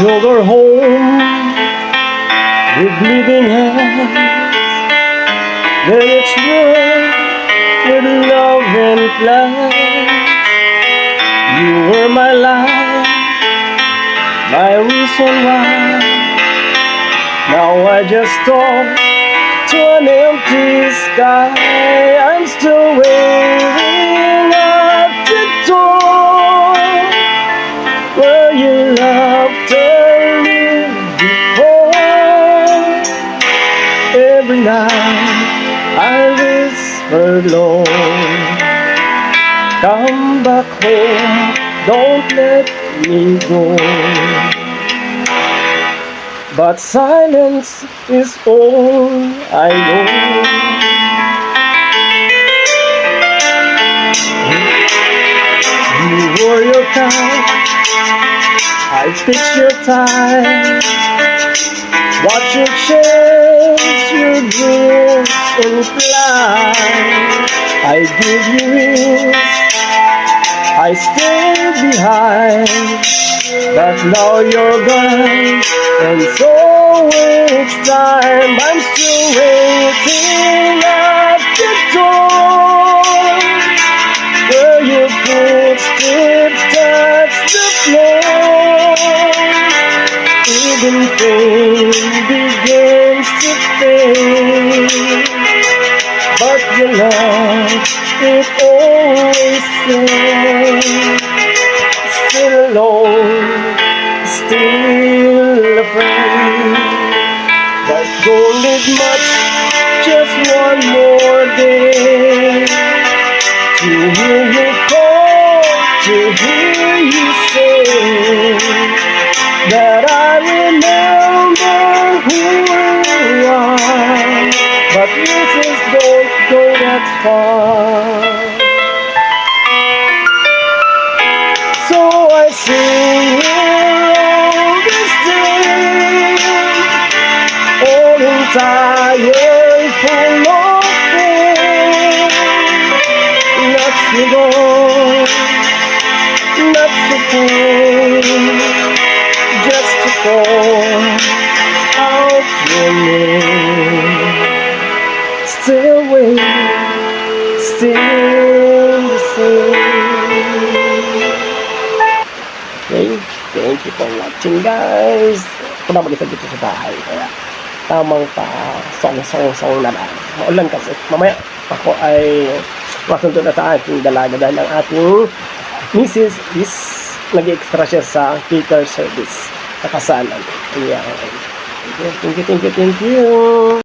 Sugar home with bleeding hands. Then it's work with love and plans. You were my life, my reason why. Now I just talk to an empty sky. I'm still waiting at the door where you loved to live before. Every night I whisper low, come back home, don't let me go. But silence is all I know. You wore your couch, I fix your tie. Watch you change your dreams and fly. I give you rings, I stay behind. But now you're gone, and so it's time. I'm still waiting at the door where your footsteps touch the floor. Even pain begins to fade, but your love, it always stays. Still alone, still afraid, but don't need much, just one more day to hear you call, to hear you say that I remember who you are. But Jesus, don't go that far. So I sing all this day, all entire full of pain. Not to go, not to pain, just to call out your name. Still wait, still the same. Okay, thank you for watching guys. Ako na mag-isa dito sa bahay, kaya tamang pa song na lang. Maulan kasi mamaya ako ay masunod na sa aking dalaga dahil ang ating Mrs. is nag-extra siya sa cater service sa kasalan. Ayan. Thank you.